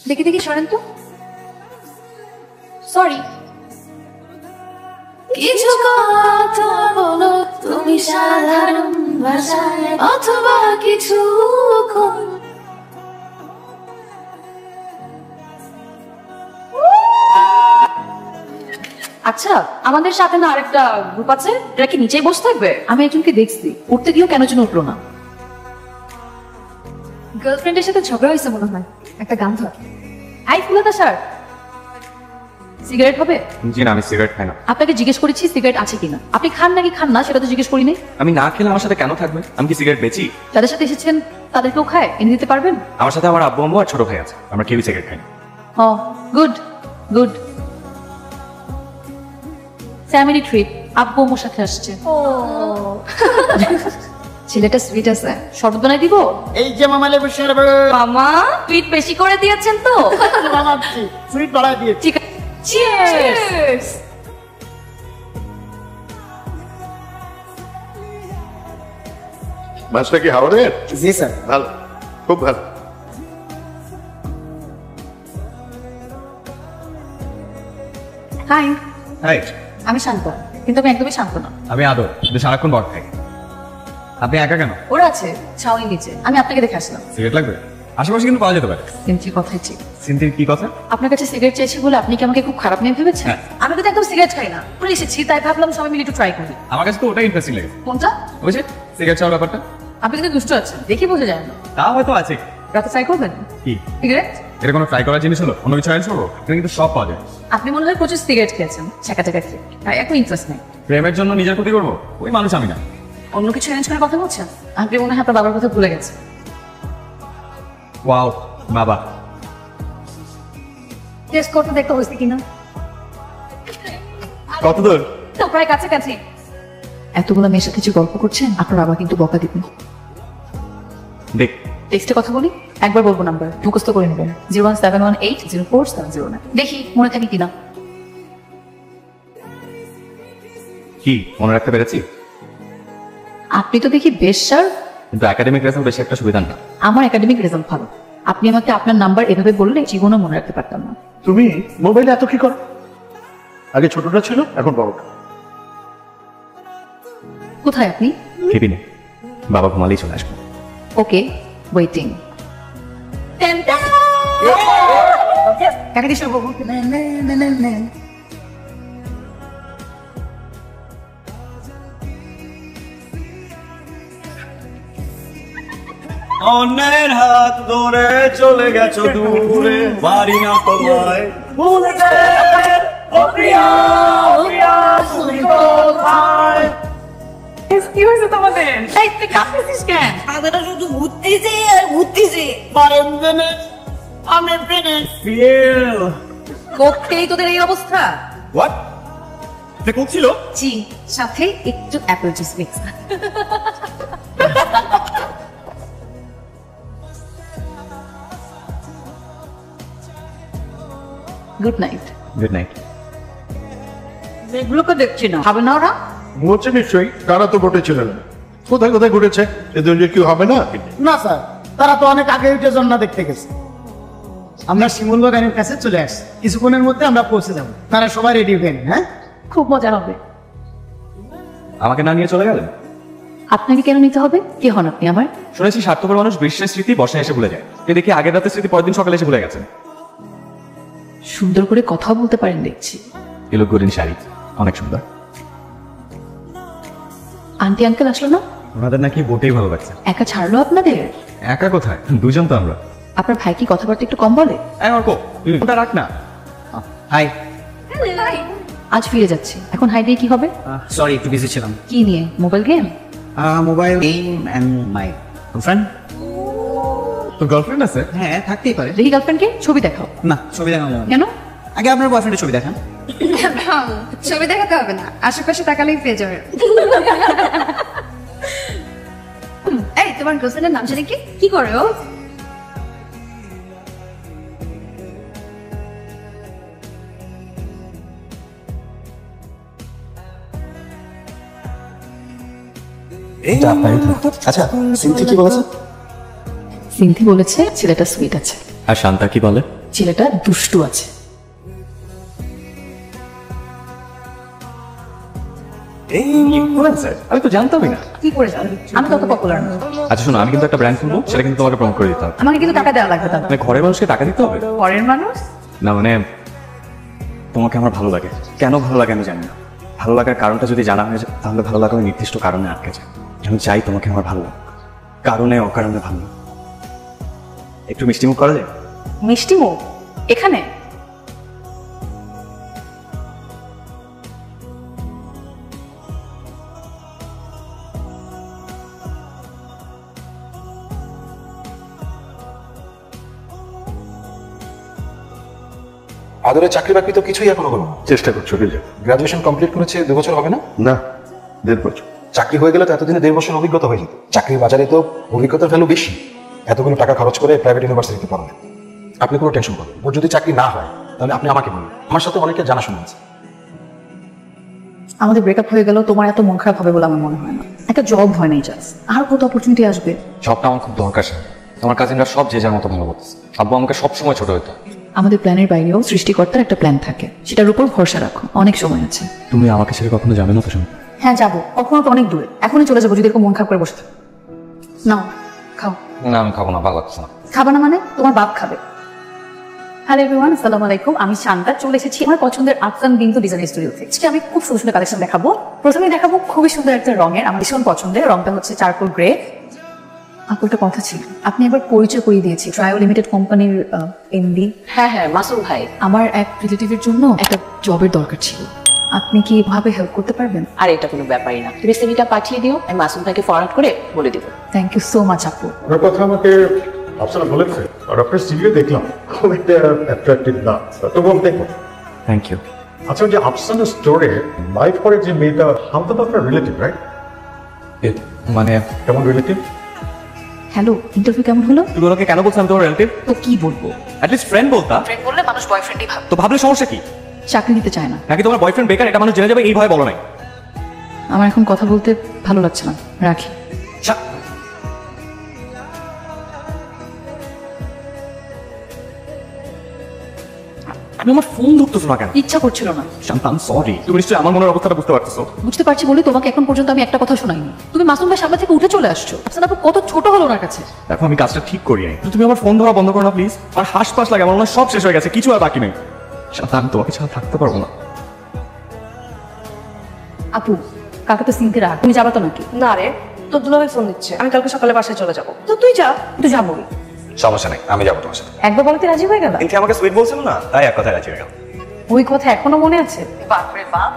দেখি দেখি সরেন তো। সরি। কিছু কথা বলো তুমি সাধারণ ভাষায় অথবা কিছু আচ্ছা, আমাদের সাথে না আরেকটা গ্রুপ আছে, এরা কি নিচেই বসে থাকবে? আমি একজনকে দেখছি উঠতে গিয়েও কেন যেন উঠলো না। গার্লফ্রেন্ডের সাথে ঝগড়া হয়েছে মনে হয়, একটা গান ধর। আই ফুলতা স্যার, সিগারেট হবে? জি না, আমি সিগারেট খাই না। আপনাকে জিজ্ঞেস করেছি সিগারেট আছে কিনা, আপনি খান নাকি খান না সেটা তো জিজ্ঞেস করি নাই। আমি না খেলে আমার সাথে কেন থাকবে? আমি কি সিগারেট বেচি? যাদের সাথে এসেছেন তাদেরকেও খায়, এনে দিতে পারবেন? আমার সাথে আমার আব্বু আম্মু আর ছোট ভাই আছে, আমরা কেউই সিগারেট খাই না। ও গুড গুড। ফ্যামিলি ট্রিপ, আব্বু আম্মুর সাথে আসছে। ও ছেলেটা সুইট আছে, শরবত বানাই দিব? এই যে মামা লেবু শরবত। মামা সুইট বেশি করে দিয়েছেন তো? বানাচ্ছি, সুইট বাড়াই দিয়েছি। ঠিক আছে, চিয়ার্স। মাছটা কি হাওড়ের? জি স্যার। ভালো, খুব ভালো। হাই, হাই, আমি শান্ত, কিন্তু আমি একদমই শান্ত না। আমি আদর, কিন্তু সারাক্ষণ বট খাই। আপনি একা কেন? ওরা আছে ছাউনি নিচে, আমি আপনাকে দেখে আসলাম। সিগারেট লাগবে? আশেপাশে কিন্তু পাওয়া যেতে পারে। সিনথির কথাই ঠিক। সিন্তির কি কথা? আপনার কাছে সিগারেট চেয়েছি বলে আপনি কি আমাকে খুব খারাপ নিয়ে ভেবেছেন? হ্যাঁ। আমি কিন্তু একদম সিগারেট খাই না, পরে এসেছি তাই ভাবলাম সবাই মিলে একটু ট্রাই করি। আমার কাছে তো ওটাই ইন্টারেস্টিং লাগে। কোনটা? ওই যে সিগারেট চাওয়ার ব্যাপারটা। আপনি কিন্তু দুষ্ট আছেন, দেখি বোঝা যায় না। তা হয়তো আছে। রাতে ট্রাই করবেন কি সিগারেট? এটা কোনো ট্রাই করার জিনিস হলো? অন্য কিছু অ্যারেঞ্জ করবো? এখানে কিন্তু সব পাওয়া যায়। আপনি মনে হয় প্রচুর সিগারেট খেয়েছেন, চাকা চাকা খেয়ে, তাই এখন ইন্টারেস্ট নেই। প্রেমের জন্য নিজের ক্ষতি করবো, ওই মানুষ আমি না। অন্য কিছু অ্যারেঞ্জ করার কথা বলছেন? আপনি মনে হয় আপনার বাবার কথা ভুলে গেছেন। ওয়াও, বাবা। টেস্ট করতে দেখতে হয়েছে কিনা। কত দূর? তো প্রায় কাছাকাছি। এতগুলো মেয়ের সাথে কিছু গল্প করছেন, আপনার বাবা কিন্তু বকা দিবেন। দেখ, টেক্সটে কথা বলি, একবার বলবো নাম্বার মুখস্থ করে নেবেন, 01718047909। দেখি মনে থাকে কিনা। কি মনে রাখতে পেরেছি? আপনি তো দেখি বেশ স্যার। কিন্তু একাডেমিক রেজাল্ট বেশি একটা সুবিধা না। আমার একাডেমিক রেজাল্ট ভালো, আপনি আমাকে আপনার নাম্বার এভাবে বললে জীবনও মনে রাখতে পারতাম না। তুমি মোবাইলে এত কি করো? আগে ছোটটা ছিল, এখন বড়টা। কোথায় আপনি? কেবিনে। বাবা ঘুমালেই চলে আসবো। ওকে, ওয়েটিং। কাকে দিয়ে শুরু করবো? অন্যের হাত ধরে চলে গেছো দূরে, বাড়ি না তোমায় ভুলে যেতে, ও প্রিয়া, ও প্রিয়া, তুমি কোথায়? কি হয়েছে তোমাদের? এই তুই কাঁদতেছিস কেন? আমাদের শুধু ঘুরতেছে আর ঘুরতেছে। আমি ফিনিশ। ফিল কোকটেই তোদের এই অবস্থা? হোয়াট? এটা কোক ছিল? জি, সাথে একটু Apple juice mix. Good night. Good night. এগুলোকে দেখছি না, হবে না ওরা? ঘুরছে নিশ্চয়ই, তারা তো বোটে ছিল না। কোথায় কোথায় ঘুরেছে, এদের যে কেউ হবে না। না স্যার, তারা তো অনেক আগে উঠে জন্না দেখতে গেছে। আমরা শিমুল বাগানের কাছে চলে আসছি, কিছুক্ষণের মধ্যে আমরা পৌঁছে যাবো। তারা সবাই রেডি হবেন। হ্যাঁ, খুব মজা হবে। আমাকে না নিয়ে চলে গেলেন? আপনাকে কেন নিতে হবে? কি হন আপনি আমার? শুনেছি স্বার্থপর মানুষ গ্রীষ্মের স্মৃতি বর্ষায় এসে ভুলে যায়। এ দেখি আগের রাতের স্মৃতি পরের দিন সকালে এসে ভুলে গেছেন। সুন্দর করে কথা বলতে পারেন দেখছি। এলো গরিন শাড়ি, অনেক সুন্দর। আন্টি আঙ্কেল আসলো না? ওনাদের নাকি বোটেই ভালো লাগছে। একা ছাড়লো আপনাদের? একা কোথায়, দুজন তো আমরা। আপনার ভাই কি কথাবার্তা একটু কম বলে? অর্ক, ওটা রাখ না। হাই। আজ ফিরে যাচ্ছি, এখন হাই দিয়ে কি হবে? সরি, একটু বিজি ছিলাম। কি নিয়ে? Mobile game? Mobile game and my girlfriend. তোর গার্লফ্রেন্ড আছে? হ্যাঁ, থাকতেই পারে। দেখি গার্লফ্রেন্ডকে, ছবি দেখাও। না, ছবি দেখানো যাবে না। কেন? আগে আপনার বয়ফ্রেন্ডের ছবি দেখান। ছবি দেখাতে হবে না, আশেপাশে তাকালেই পেয়ে যাবে। এই তোমার গার্লফ্রেন্ডের নাম জানি কি? কি করে ও? আচ্ছা, সিনথি কি বলেছে? সিনথি বলেছে ছেলেটা সুইট আছে। আর শান্তা কি বলে? ছেলেটা দুষ্টু আছে। এই ইনফ্লুয়েন্সার, আমি তো জানতামই না। কি করে জানবি? আমি তত পপুলার না। আচ্ছা শোনো, আমি কিন্তু একটা ব্র্যান্ড খুলবো, সেটা কিন্তু তোমাকে প্রমোট করে দিতে হবে। আমাকে কিন্তু টাকা দেওয়া লাগবে তার। মানে ঘরের মানুষকে টাকা দিতে হবে? পরের মানুষ? না মানে তোমাকে আমার ভালো লাগে। কেন ভালো লাগে আমি জানি না। ভালো লাগার কারণটা যদি জানা হয়ে যায় তাহলে ভালো লাগা ওই নির্দিষ্ট কারণে আটকে যায়। আমি চাই তোমাকে আমার ভালো লাগে, কারণে অকারণে ভালো লাগে। একটু মিষ্টিমুখ করা যায়? মিষ্টি মুখ এখানে? আদরে চাকরি বাকরি তো কিছুই এখনো হলো না। চেষ্টা করছো রিজা? গ্রাজুয়েশন কমপ্লিট করেছে 2 বছর হবে না? না, 1.5 বছর। চাকরি হয়ে গেলে তো এতদিনে 1.5 বছর অভিজ্ঞতা হয়ে যেত। চাকরির বাজারে তো অভিজ্ঞতার ভ্যালু বেশি। এতগুলো টাকা খরচ করে প্রাইভেট ইউনিভার্সিটিতে পড়ালেন, আপনি কোনো টেনশন করেন। ওর যদি চাকরি না হয় তাহলে আপনি আমাকে বলুন, আমার সাথে অনেকে জানাশোনা আছে। আমাদের ব্রেকআপ হয়ে গেল, তোমার এত মন খারাপ হবে বলে আমার মনে হয় না। একটা জব হয় নাই জাস্ট, আর কত অপরচুনিটি আসবে। সবটা আমার খুব দরকার। আমার কাজিনরা সব যে যার মতো ভালো করতেছে। আব্বু আমাকে সবসময় ছোট হইতো। আমাদের প্ল্যানের বাইরেও সৃষ্টিকর্তার একটা প্ল্যান থাকে, সেটার উপর ভরসা রাখো, অনেক সময় আছে। তুমি আমাকে ছেড়ে কখনো যাবে না তো? শুনো, হ্যাঁ যাবো, কখনো তো অনেক দূরে। এখনই চলে যাবো যদি এরকম মন খারাপ করে বসে থাকো। নাও খাও। না আমি খাবো না, ভালো লাগছে না। খাবা না মানে? তোমার বাপ খাবে। হ্যালো এভরিওয়ান, আসসালামু আলাইকুম। আমি শান্তা, চলে এসেছি আমার পছন্দের আফসান বিন্তু ডিজাইন স্টুডিওতে। আজকে আমি খুব সুন্দর সুন্দর কালেকশন দেখাবো। প্রথমে দেখাবো খুবই সুন্দর একটা রঙের, আমার ভীষণ পছন্দের। রংটা হচ্ছে চারকোল গ্রে। আপনার একটা কথা ছিল, আপনি একবার পরিচয় করিয়ে দিয়েছি ট্রায়ো লিমিটেড কোম্পানির এমডি। হ্যাঁ হ্যাঁ, মাসুম ভাই। আমার এক রিলেটিভের জন্য একটা জবের দরকার ছিল, আপনি কি ভাবে হেল্প করতে পারবেন? আর এটা কোনো ব্যাপারই না, তুমি সিভিটা পাঠিয়ে দিও, আমি মাসুম ভাইকে ফরওয়ার্ড করে বলে দিব। থ্যাংক ইউ সো মাচ আপু। ওর কথা আমাকে আফসানা বলেছে, আর আপনার সিভিও দেখলাম খুব একটা অ্যাট্রাক্টিভ না, তবু আমি দেখবো। Thank you. আচ্ছা, যে আফসানা স্টোরে লাইফ করে যে মেয়েটা, হামতা তো আপনার রিলেটিভ রাইট? মানে কেমন রিলেটিভ? হ্যালো, ইন্টারভিউ কেমন হলো? তুমি ওকে কেন বলছো আমি তোমার রিলেটিভ? তো কি বলবো? অ্যাটলিস্ট ফ্রেন্ড বলতা। ফ্রেন্ড বললে মানুষ বয়ফ্রেন্ডই ভাবে। তো ভাবলে সমস্যা কি? চাকরি দিতে চায় না। নাকি তোমার বয়ফ্রেন্ড বেকার এটা মানুষ জেনে যাবে এই ভয়ে বলো নাই? আমার এখন কথা বলতে ভালো লাগছে না, রাখি। আমি আমার ফোন ধরতেছো না কেন? ইচ্ছা করছিল না। শান্ত, আই এম সরি। তুমি নিশ্চয়ই আমার মনের অবস্থাটা বুঝতে পারতেছো। বুঝতে পারছি বলে তোমাকে এখন পর্যন্ত আমি একটা কথা শোনাইনি। তুমি মাসুম ভাই সামনে থেকে উঠে চলে আসছো। আফসানা আপু কত ছোট হলো ওনার কাছে। দেখো আমি কাজটা ঠিক করি নাই, তুমি আমার ফোন ধরা বন্ধ করো না প্লিজ। আর হাসপাস লাগে, আমার মনে হয় সব শেষ হয়ে গেছে, কিছু আর বাকি নেই। শান্ত, আমি তোমাকে ছাড়া থাকতে পারবো না। আপু, কাকে তো চিনতে রাখ, তুমি যাবা তো নাকি? না রে, তোর দুলাভাই ফোন দিচ্ছে, আমি কালকে সকালে বাসায় চলে যাবো। তো তুই যা। তো যাবো। সমস্যা নেই, আমি যাবো তোমার সাথে। একবার বলতে রাজি হয়ে গেল? কিন্তু আমাকে সুইট বলছিল না, তাই এক কথায় রাজি হয়ে গেল। ওই কথা এখনো মনে আছে? বাপরে বাপ।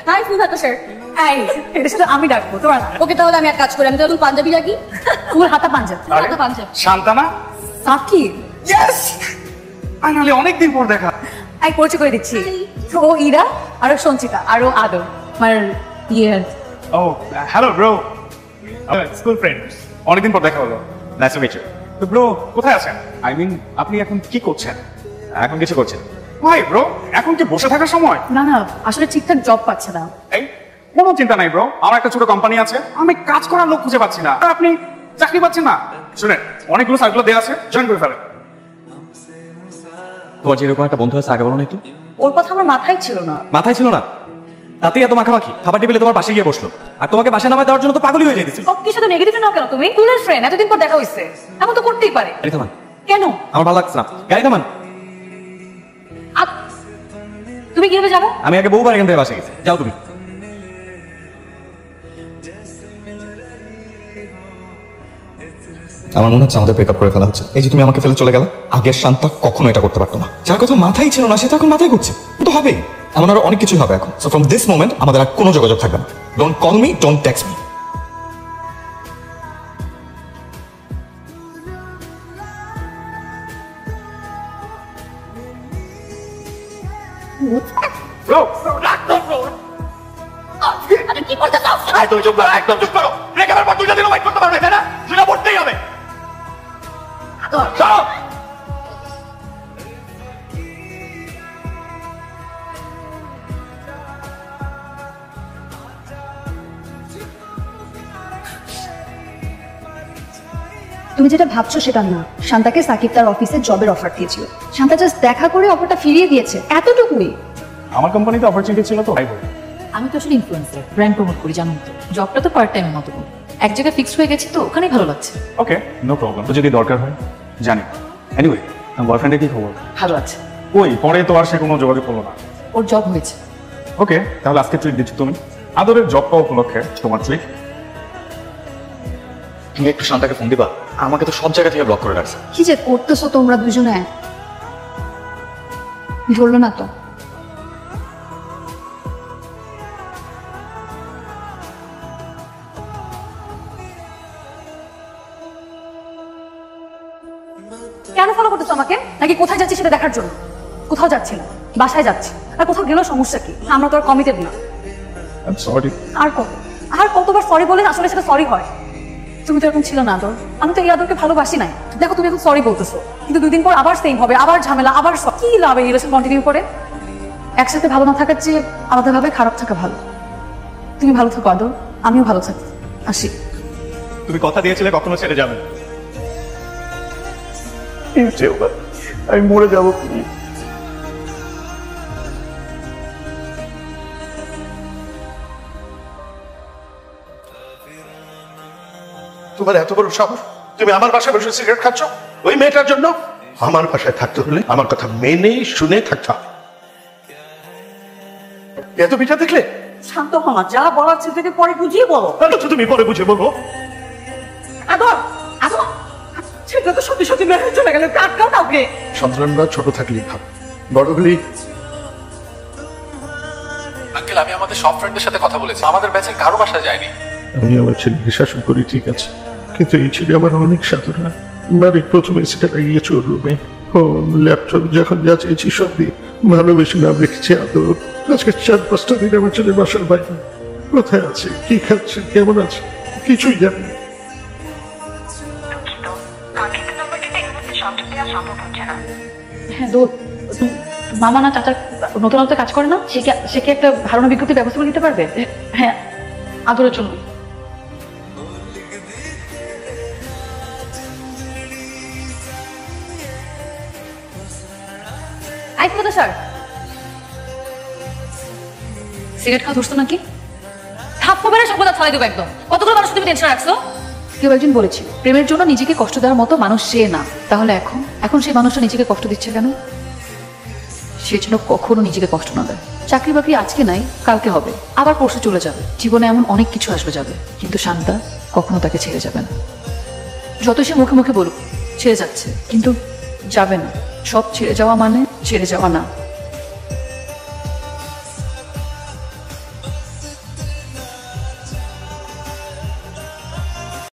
হাই ফুলহাতা স্যার। এই, এটা শুধু আমি ডাকবো, তোমার না। ওকে তাহলে আমি এক কাজ করি, আমি তাহলে পাঞ্জাবি রাখি। তোমার হাতা পাঞ্জাব। হাতা পাঞ্জাবি। শান্তানা? সাকিব। ইয়েস, ফাইনালি অনেকদিন পর দেখা। এই পরিচয় করে দিচ্ছি, ও ইরা, আর ও সঞ্চিতা, আর ও আদর, আমার ইয়ের। ও হ্যালো ব্রো, স্কুল ফ্রেন্ড, অনেকদিন পর দেখা হলো। Nice to meet you. তো ব্রো কোথায় আছেন? আই মিন আপনি এখন কি করছেন? এখন কিছু করছেন? ভাই ব্রো, এখন কি বসে থাকার সময়? না না, আসলে ঠিকঠাক জব পাচ্ছে না। এই কোনো চিন্তা নাই ব্রো, আমার একটা ছোট কোম্পানি আছে, আমি কাজ করার লোক খুঁজে পাচ্ছি না, আর আপনি চাকরি পাচ্ছেন না। শুনেন, অনেকগুলো সার্কুলার দেওয়া আছে, জয়েন করে ফেলেন। তোমার যেরকম একটা বন্ধু আছে আগে বলো না একটু। ওর কথা আমার মাথায় ছিল না। মাথায় ছিল না? তাতেই এত মাখামাখি। খাবার টেবিলে তোমার পাশে গিয়ে বসলো, আর তোমাকে বাসা নামায় দেওয়ার জন্য তো পাগলই হয়ে যেতেছিল। সব কিছু তো নেগেটিভ নাও কেন তুমি? স্কুলের ফ্রেন্ড, এতদিন পর দেখা হইছে, এমন তো করতেই পারে। গাড়ি থামান। কেন? আমার ভালো লাগছে না, গাড়ি থামান। তুমি কিভাবে যাবো? আমি আগে বহুবার এখান থেকে বাসে গেছি, যাও তুমি। আমার মনে হচ্ছে আমাদের ব্রেকআপ করে ফেলা হচ্ছে। এই যে তুমি আমাকে ফেলে চলে গেলে, আগের শান্তা কখনো এটা করতে পারতো না। যার কথা মাথায় ছিল না সে তো এখন মাথায় ঘুরছে। তো হবেই, এমন আরো অনেক কিছু হবে এখন। সো ফ্রম দিস মোমেন্ট আমাদের আর কোনো যোগাযোগ থাকবে না। Don't call me, don't text me. Bro, একদম ব্রো। কি করতে চাও? তুমি চুপ করো, একদম চুপ করো। ব্রেকআপের পর 2 দিন ওয়েট করতে পারবে, তাই না? সেটা পড়তেই হবে। চলো। তুমি যেটা ভাবছো সেটা না। শান্তাকে সাকিব তার অফিসে জবের অফার দিয়েছিল, শান্তা জাস্ট দেখা করে অফারটা ফিরিয়ে দিয়েছে, এতটুকুই। আমার কোম্পানিতে অপরচুনিটি ছিল তো, আমি তো আসলে ইনফ্লুয়েন্সার, ব্র্যান্ড প্রমোট করি জানো তো। জবটা তো পার্ট টাইমের মতো, এক জায়গায় ফিক্স হয়ে গেছি তো ওখানেই ভালো লাগছে। ওকে, নো প্রবলেম। তো যদি দরকার হয় জানি। এনিওয়ে, আমার বয়ফ্রেন্ডের কি খবর? ভালো আছে। ওই পরে তো আর সে কোনো যোগাযোগ করলো না। ওর জব হয়েছে। ওকে, তাহলে আজকে ট্রিট দিচ্ছ তুমি, আদরের জব পাওয়া উপলক্ষে তোমার ট্রিট। তুমি একটু শান্তাকে ফোন দিবা, আমাকে তো সব জায়গা থেকে ব্লক করে রাখছে। কি যে করতেছো তোমরা দুজনে, ধরলো না তো। কেন ফলো করতেছো আমাকে? নাকি কোথায় যাচ্ছি সেটা দেখার জন্য? কোথাও যাচ্ছি না, বাসায় যাচ্ছি। আর কোথাও গেলেও সমস্যা কি? আমরা তো আর কমিটেড না। সরি। আর কতবার সরি বলে আসলে সেটা সরি হয়? তুমি তো এরকম ছিল না আদর, আমি তো এই আদরকে ভালোবাসি নাই। দেখো তুমি এখন সরি বলতেছো, কিন্তু 2 দিন পর আবার সেম হবে, আবার ঝামেলা, আবার কি লাভ এই রিলেশন কন্টিনিউ করে? একসাথে ভালো না থাকার চেয়ে আলাদাভাবে খারাপ থাকা ভালো। তুমি ভালো থাকো আদর, আমিও ভালো থাকি। আসি। তুমি কথা দিয়েছিলে কখনো ছেড়ে যাবে। আমি মরে যাবো। তোমার এত বড় সাহস, তুমি আমার বাসায় বসে সিগারেট খাচ্ছ ওই মেয়েটার জন্য? আমার বাসায় থাকতে হলে আমার কথা মেনে শুনে থাকতে হবে। এত পিঠা দেখলে? শান্ত হও না, যা বলার থেকে পরে বুঝিয়ে বলো। তুমি পরে বুঝে বলবো। আদর আদর, সেটা তো সত্যি সত্যি মেরে চলে গেলে কাটকাও কাউকে। সন্তানরা ছোট থাকলেই ভাব, বড় হলেই। আঙ্কেল, আমি আমাদের সব ফ্রেন্ডের সাথে কথা বলেছি, আমাদের ব্যাচের কারো বাসায় যায়নি। আমি আমার ছেলেকে শাসন করি ঠিক আছে, কিন্তু এই ছেলে আমার অনেক সাধারণ। বাড়ির প্রথমে সেটা গিয়েছে ওর রুমে, ফোন ল্যাপটপ যখন যা চেয়েছি সব দিয়ে ভালোবেসে নাম রেখেছি আদর। আজকে 4-5টা দিন আমার ছেলে বাসার বাইরে কোথায় আছে, কি খাচ্ছে, কেমন আছে কিছুই জানি না। হ্যাঁ দোদ, মামা না চাচার নতুন আলোতে কাজ করে না, সে কি একটা ধারণা বিজ্ঞপ্তির ব্যবস্থা করে দিতে পারবে? হ্যাঁ, আদরের জন্য। স্যার, সিগারেট খাওয়া ধরছো নাকি? থাপ্পড় মেরে সব কথা ছড়াই দেবো একদম। কতগুলো মানুষ তুমি টেনশন রাখছো? কেউ একজন বলেছিল প্রেমের জন্য নিজেকে কষ্ট দেওয়ার মতো মানুষ সে না। তাহলে এখন সেই মানুষটা নিজেকে কষ্ট দিচ্ছে কেন? সেই জন্য কখনো নিজেকে কষ্ট না দেয়। চাকরি বাকরি আজকে নাই, কালকে হবে, আবার পরশু চলে যাবে। জীবনে এমন অনেক কিছু আসবে যাবে, কিন্তু শান্তা কখনো তাকে ছেড়ে যাবে না। যত সে মুখে মুখে বলুক ছেড়ে যাচ্ছে, কিন্তু যাবে না। সব ছেড়ে যাওয়া মানে ছেড়ে যাওয়া না।